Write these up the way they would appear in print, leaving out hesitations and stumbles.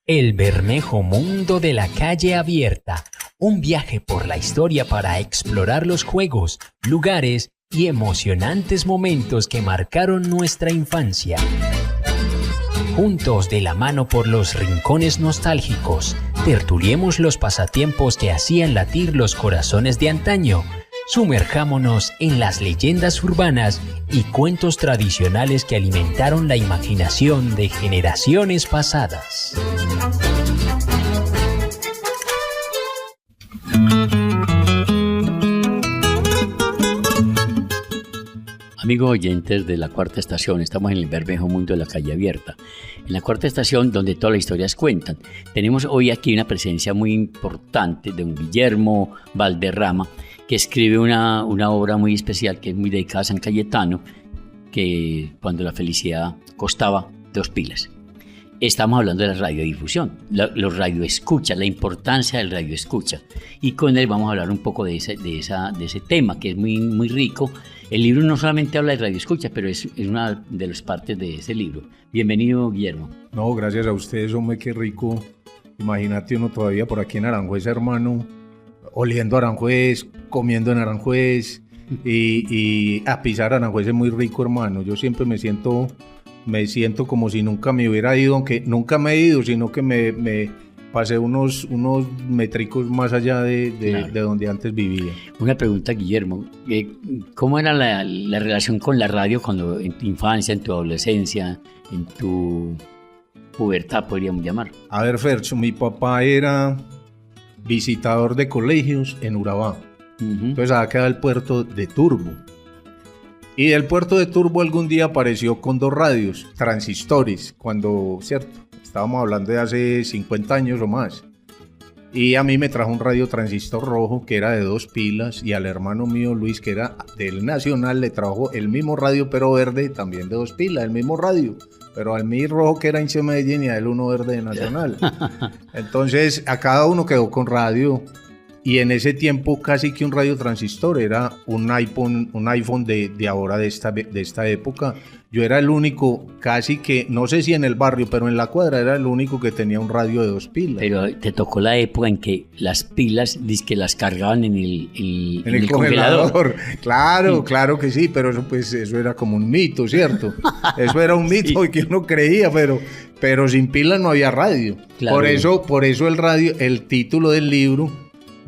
El Bermejo Mundo de la Calle Abierta. Un viaje por la historia para explorar los juegos, lugares y emocionantes momentos que marcaron nuestra infancia. Juntos de la mano por los rincones nostálgicos, tertuliemos los pasatiempos que hacían latir los corazones de antaño. Sumerjámonos en las leyendas urbanas y cuentos tradicionales que alimentaron la imaginación de generaciones pasadas. Amigos oyentes de la Cuarta Estación, estamos en el Bermejo Mundo de la Calle Abierta, en la Cuarta Estación donde todas las historias cuentan. Tenemos hoy aquí una presencia muy importante de un Guillermo Valderrama, que escribe una obra muy especial que es muy dedicada a San Cayetano, que cuando la felicidad costaba 2 pilas. Estamos hablando de la radiodifusión, los radioescuchas, la importancia del radioescucha. Y con él vamos a hablar un poco de ese tema que es muy, muy rico. El libro no solamente habla de radioescuchas, pero es una de las partes de ese libro. Bienvenido, Guillermo. No, gracias a ustedes, hombre, qué rico. Imagínate uno todavía por aquí en Aranjuez, hermano, oliendo Aranjuez, comiendo en Aranjuez y a pisar Aranjuez es muy rico, hermano. Yo siempre me siento como si nunca me hubiera ido, aunque nunca me he ido, sino que me pasé unos métricos más allá de donde antes vivía. Una pregunta, Guillermo, ¿cómo era la relación con la radio cuando en tu infancia, en tu adolescencia, en tu pubertad, podríamos llamar? A ver, Fercho, mi papá era visitador de colegios en Urabá. Entonces acá queda el puerto de Turbo. Y del puerto de Turbo algún día apareció con 2 radios, transistores, cuando, ¿cierto? Estábamos hablando de hace 50 años o más. Y a mí me trajo un radio transistor rojo que era de 2 pilas y al hermano mío Luis, que era del Nacional, le trajo el mismo radio pero verde, también de 2 pilas, el mismo radio. Pero al mí rojo que era Inche Medellín y a él uno verde de Nacional. Entonces a cada uno quedó con radio. Y en ese tiempo casi que un radio transistor era un iPhone de ahora, de esta época. Yo era el único, casi que, no sé si en el barrio, pero en la cuadra era el único que tenía un radio de 2 pilas. Pero te tocó la época en que las pilas, dizque las cargaban en el congelador. Claro que sí, pero eso era como un mito, ¿cierto? Eso era un mito sí. Que uno creía, pero sin pilas no había radio. Claro. Por eso el radio, el título del libro,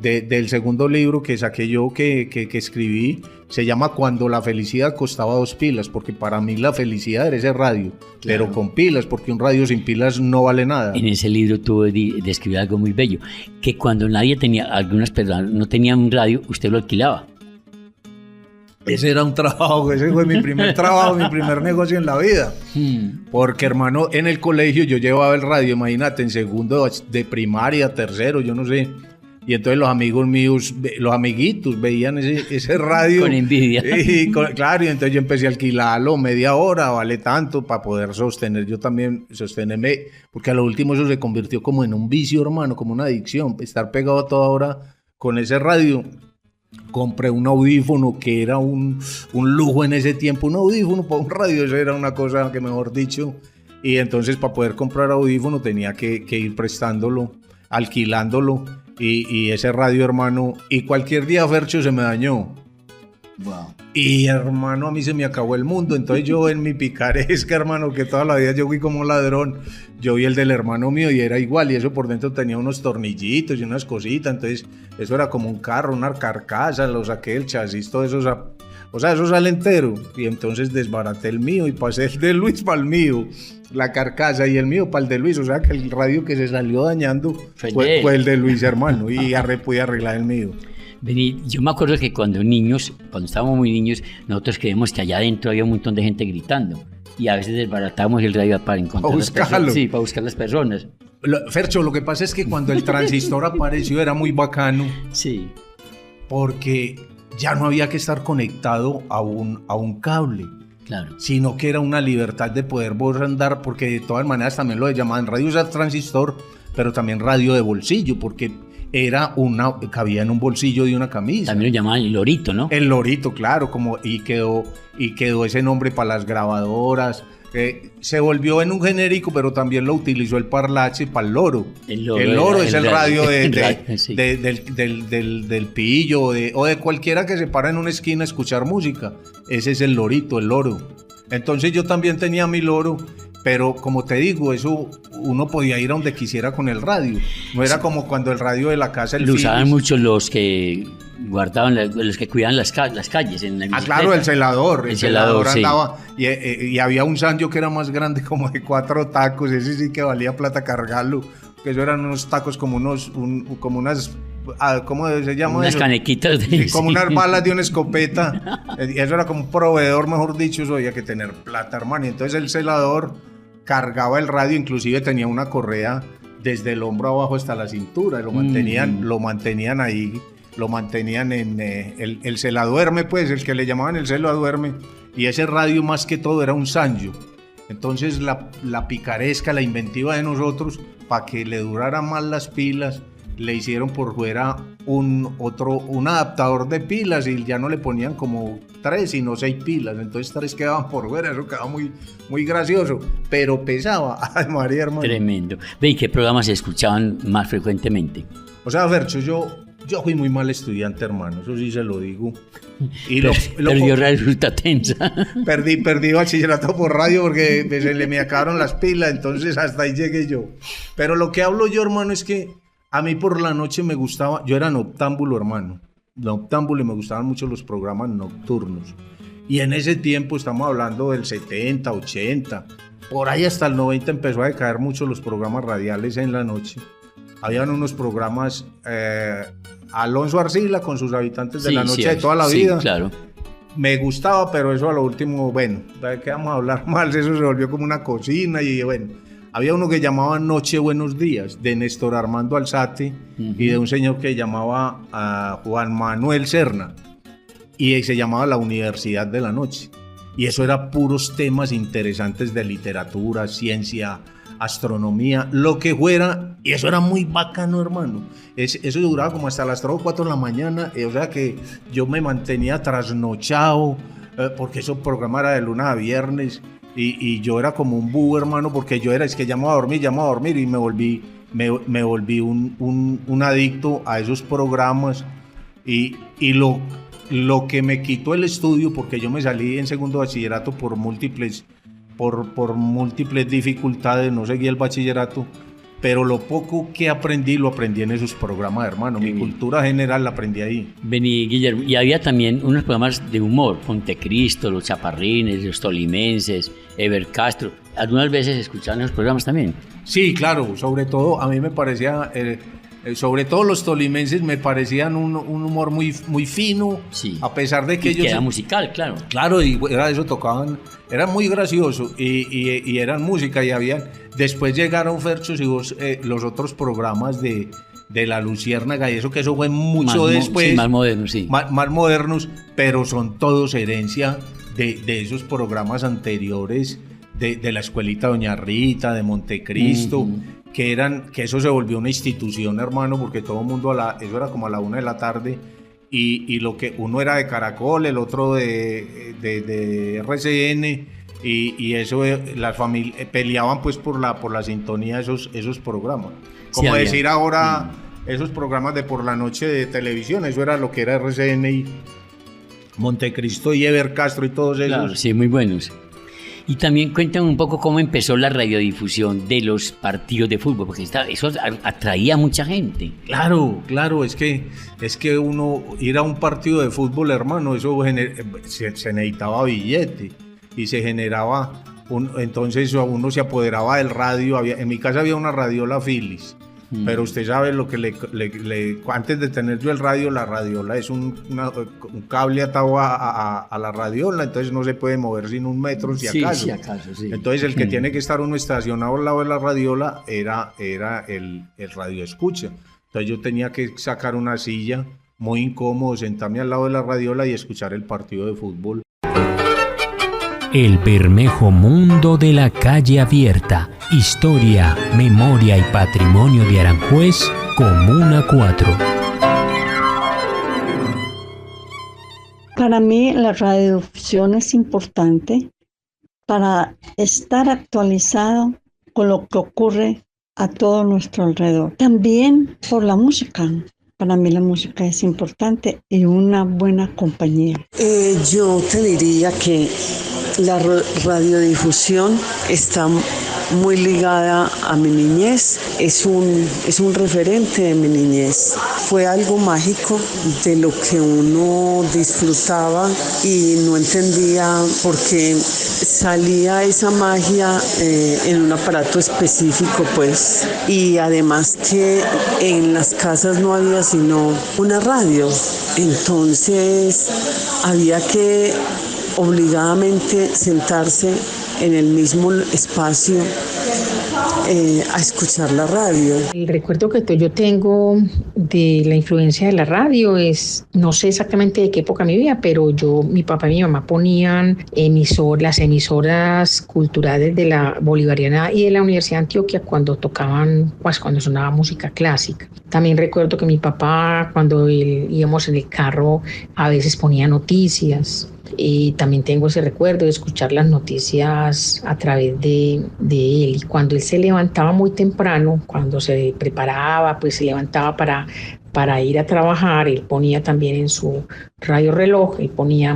del segundo libro que saqué yo, que escribí, se llama Cuando la felicidad costaba 2 pilas, porque para mí la felicidad era ese radio, claro. Pero con pilas, porque un radio sin pilas no vale nada. En ese libro tú describías algo muy bello, que cuando nadie tenía, algunas personas no tenían un radio, usted lo alquilaba. Ese era un trabajo, ese fue mi primer trabajo, mi primer negocio en la vida. Porque, hermano, en el colegio yo llevaba el radio, imagínate, en segundo de primaria, tercero, yo no sé. Y entonces los amigos míos, los amiguitos, veían ese radio. Con envidia. Claro, y entonces yo empecé a alquilarlo media hora, vale tanto, para poder sostenerme, porque a lo último eso se convirtió como en un vicio, hermano, como una adicción, estar pegado a toda hora con ese radio. Compré un audífono que era un lujo en ese tiempo, un audífono para un radio, eso era una cosa que mejor dicho. Y entonces para poder comprar audífono tenía que ir prestándolo, alquilándolo. Y ese radio, hermano, y cualquier día, Fercho, se me dañó. Wow. Y, hermano, a mí se me acabó el mundo. Entonces yo en mi picaresca, hermano, que toda la vida yo fui como ladrón, yo vi el del hermano mío y era igual. Y eso por dentro tenía unos tornillitos y unas cositas. Entonces eso era como un carro, una carcasa. Lo saqué del chasis, todo eso. O sea, eso sale entero. Y entonces desbaraté el mío y pasé el de Luis para el mío. La carcasa y el mío para el de Luis. O sea que el radio que se salió dañando fue el de Luis, hermano. Y pude arreglar el mío. Vení, yo me acuerdo que cuando estábamos muy niños, nosotros creíamos que allá adentro había un montón de gente gritando. Y a veces desbaratábamos el radio para encontrar las personas. Sí, para buscar las personas. Fercho, lo que pasa es que cuando el transistor apareció era muy bacano. Sí. Porque ya no había que estar conectado a un cable. Claro. Sino que era una libertad de poder vos andar, porque de todas maneras también lo llamaban radio transistor, pero también radio de bolsillo, porque cabía en un bolsillo de una camisa. También lo llamaban el lorito, ¿no? El lorito, claro, y quedó ese nombre para las grabadoras, se volvió en un genérico, pero también lo utilizó el Parlache para el loro. El loro es el radio sí. del pillo o de cualquiera que se para en una esquina a escuchar música. Ese es el lorito, el loro. Entonces yo también tenía mi loro, pero como te digo, eso uno podía ir a donde quisiera con el radio. No era como cuando el radio de la casa... Lo usaban mucho los que guardaban, los que cuidaban las calles en la bicicleta. Claro, el celador. El celador sí. Andaba y había un Sanyo que era más grande, como de 4 tacos. Ese sí que valía plata cargarlo. Que eso eran unos tacos como unas... ¿Cómo se llama unas eso? Canequitas de... Como unas balas de una escopeta. Eso era como un proveedor, mejor dicho. Eso había que tener plata, hermano. Y entonces el celador cargaba el radio, inclusive tenía una correa desde el hombro abajo hasta la cintura. Lo mantenían ahí. Lo mantenían en el celaduerme, pues, el que le llamaban el celaduerme. Y ese radio más que todo era un Sanyo. Entonces la picaresca, la inventiva de nosotros, para que le duraran más las pilas, le hicieron por fuera un adaptador de pilas y ya no le ponían como 3 sino 6 pilas, entonces 3 quedaban por fuera. Eso quedaba muy, muy gracioso, pero pesaba. Ay, María, hermano. Tremendo. ¿Ve qué programas se escuchaban más frecuentemente? O sea, Fercho, yo fui muy mal estudiante, hermano, eso sí se lo digo. Y perdió resulta tensa. Perdí bachillerato por radio porque se me acabaron las pilas, entonces hasta ahí llegué yo. Pero lo que hablo yo, hermano, es que a mí por la noche me gustaba, yo era noctámbulo, hermano, noctámbulo, y me gustaban mucho los programas nocturnos. Y en ese tiempo, estamos hablando del 70, 80, por ahí hasta el 90 empezó a decaer mucho los programas radiales en la noche. Habían unos programas, Alonso Arcila con sus habitantes de la noche de toda la vida. Claro. Me gustaba, pero eso a lo último, bueno, ¿de qué vamos a hablar mal? Eso se volvió como una cocina y bueno. Había uno que llamaba Noche Buenos Días, de Néstor Armando Alzate, y de un señor que llamaba Juan Manuel Serna, y se llamaba La Universidad de la Noche. Y eso era puros temas interesantes de literatura, ciencia, astronomía, lo que fuera, y eso era muy bacano, hermano. Eso duraba como hasta las 3 o 4 de la mañana, o sea que yo me mantenía trasnochado, porque esos programas eran de lunes a viernes, y yo era como un búho, hermano, porque yo era, es que llamo a dormir, y me volví un adicto a esos programas, y lo que me quitó el estudio, porque yo me salí en segundo bachillerato por múltiples dificultades, no seguí el bachillerato, pero lo poco que aprendí, lo aprendí en esos programas, hermano. Mi cultura general la aprendí ahí. Vení, Guillermo, y había también unos programas de humor, Montecristo, Los Chaparrines, Los Tolimenses, Ever Castro. ¿Algunas veces escuchaban esos programas también? Sí, claro, sobre todo a mí me parecía... sobre todo los tolimenses me parecían un humor muy, muy fino, sí. A pesar de que ellos... Que era musical, claro. Claro, y era eso, tocaban, era muy gracioso, y eran música, y habían... Después llegaron, Ferchos, y vos, los otros programas de La Luciérnaga, y eso fue mucho después. Sí, más modernos, sí. Más modernos, pero son todos herencia de esos programas anteriores, de la escuelita Doña Rita, de Montecristo, que eso se volvió una institución, hermano, porque todo el mundo, eso era como a la 1 de la tarde, y lo que uno era de Caracol, el otro de RCN, y eso, las familias peleaban pues por la sintonía de esos programas. Como sí, decir ahora, esos programas de por la noche de televisión, eso era lo que era RCN y Montecristo y Ever Castro y todos esos. Claro, sí, muy buenos. Y también cuéntame un poco cómo empezó la radiodifusión de los partidos de fútbol, porque eso atraía a mucha gente. Claro, es que uno ir a un partido de fútbol, hermano, eso se necesitaba billete y se generaba, entonces uno se apoderaba del radio. En mi casa había una radiola Philips. Pero usted sabe lo que antes de tener yo el radio, la radiola es un cable atado a la radiola, entonces no se puede mover sin 1 metro si acaso. Sí, acaso, sí. Entonces el que tiene que estar uno estacionado al lado de la radiola era el radio escucha. Entonces yo tenía que sacar una silla muy incómodo, sentarme al lado de la radiola y escuchar el partido de fútbol. El Bermejo Mundo de la Calle Abierta. Historia, memoria y patrimonio de Aranjuez, Comuna 4. Para mí la radiodifusión es importante para estar actualizado con lo que ocurre a todo nuestro alrededor. También por la música. Para mí la música es importante y una buena compañía. Yo te diría que la radiodifusión está muy ligada a mi niñez, es un referente de mi niñez. Fue algo mágico de lo que uno disfrutaba y no entendía por qué salía esa magia en un aparato específico, pues. Y además que en las casas no había sino una radio, entonces había que obligadamente sentarse en el mismo espacio a escuchar la radio. El recuerdo que yo tengo de la influencia de la radio es, no sé exactamente de qué época de mi vida, pero mi papá y mi mamá ponían las emisoras culturales de la Bolivariana y de la Universidad de Antioquia cuando cuando sonaba música clásica. También recuerdo que mi papá, cuando íbamos en el carro, a veces ponía noticias. Y también tengo ese recuerdo de escuchar las noticias a través de él. Y cuando él se levantaba muy temprano, cuando se preparaba, pues se levantaba para ir a trabajar, él ponía también en su radio reloj, él ponía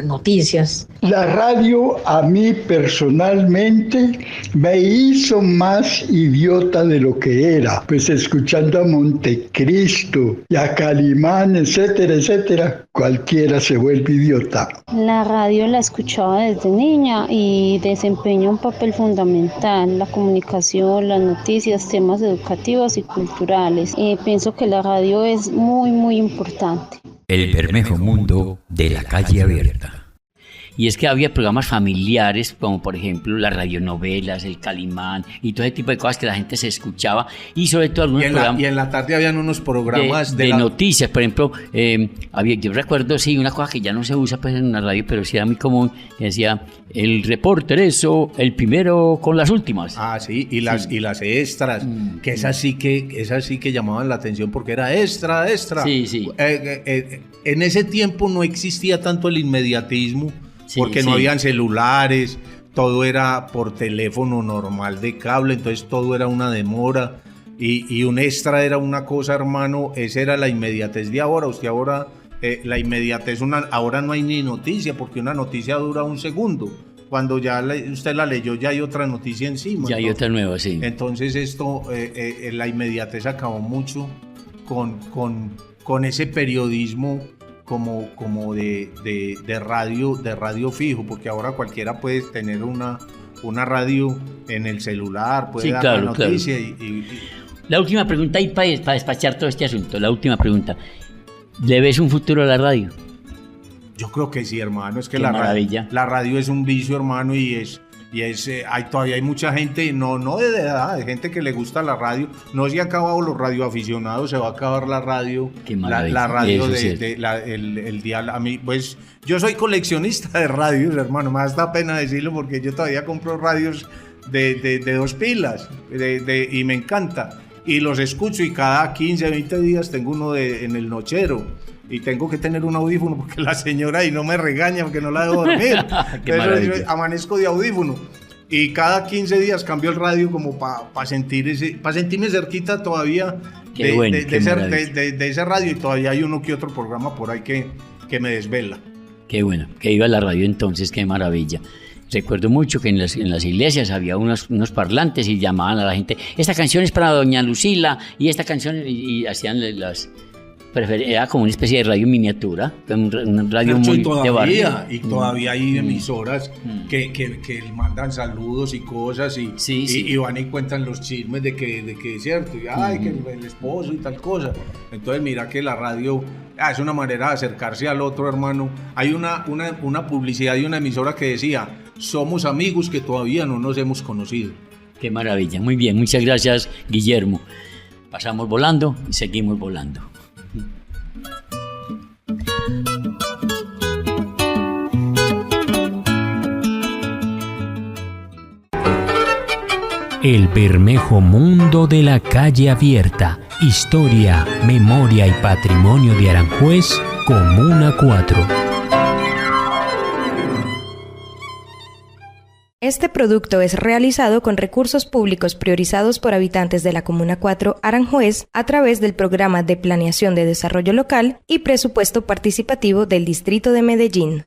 noticias. La radio a mí personalmente me hizo más idiota de lo que era, pues escuchando a Montecristo y a Calimán, etcétera, etcétera, cualquiera se vuelve idiota. La radio la escuchaba desde niña y desempeña un papel fundamental, la comunicación, las noticias, temas educativos y culturales. Pienso que la radio es muy, muy importante. El Bermejo Mundo de la Calle Abierta. Y es que había programas familiares, como por ejemplo las radionovelas, el Calimán y todo ese tipo de cosas que la gente se escuchaba. Y sobre todo algunos programas. Y en la tarde habían unos programas de noticias. Por ejemplo, yo recuerdo, sí, una cosa que ya no se usa pues en una radio, pero sí era muy común, que decía el reporter, el primero con las últimas. Ah, sí, y las extras, que esas sí que llamaban la atención porque era extra. Sí, sí. En ese tiempo no existía tanto el inmediatismo. Sí, porque no habían celulares, todo era por teléfono normal de cable, entonces todo era una demora y un extra era una cosa, hermano, esa era la inmediatez de ahora. Usted ahora, la inmediatez, ahora no hay ni noticia, porque una noticia dura un segundo. Cuando ya usted la leyó, ya hay otra noticia encima. Ya hay otra nueva, sí. Entonces la inmediatez acabó mucho con ese periodismo como de radio fijo, porque ahora cualquiera puede tener una radio en el celular, puede dar la noticia. Claro. Y la última pregunta, y para despachar todo este asunto, la última pregunta, ¿le ves un futuro a la radio? Yo creo que sí, hermano, es que la radio es un vicio, hermano, y todavía hay mucha gente, no de edad, hay gente que le gusta la radio. No se ha acabado los radioaficionados, se va a acabar la radio. Qué maravilla. La radio el dial. A mí, pues, yo soy coleccionista de radios, hermano, me da hasta pena decirlo porque yo todavía compro radios de 2 pilas y me encanta. Y los escucho y cada 15, 20 días tengo uno en el nochero. Y tengo que tener un audífono porque la señora ahí no me regaña porque no la dejo dormir. Entonces yo amanezco de audífono. Y cada 15 días cambio el radio como para sentirme cerquita todavía de ese radio. Y todavía hay uno que otro programa por ahí que me desvela. Qué bueno, que iba a la radio entonces, qué maravilla. Recuerdo mucho que en las iglesias había unos parlantes y llamaban a la gente, esta canción es para doña Lucila y esta canción, y hacían era como una especie de radio miniatura, un radio muy de barrio. Y todavía hay emisoras que mandan saludos y cosas y van y cuentan los chismes de que es cierto, y que el esposo y tal cosa. Entonces mira que la radio es una manera de acercarse al otro, hermano. Hay una publicidad de una emisora que decía, somos amigos que todavía no nos hemos conocido. Qué maravilla, muy bien, muchas gracias, Guillermo. Pasamos volando y seguimos volando. El Bermejo Mundo de la Calle Abierta. Historia, memoria y patrimonio de Aranjuez, Comuna 4. Este producto es realizado con recursos públicos priorizados por habitantes de la Comuna 4 Aranjuez a través del Programa de Planeación de Desarrollo Local y Presupuesto Participativo del Distrito de Medellín.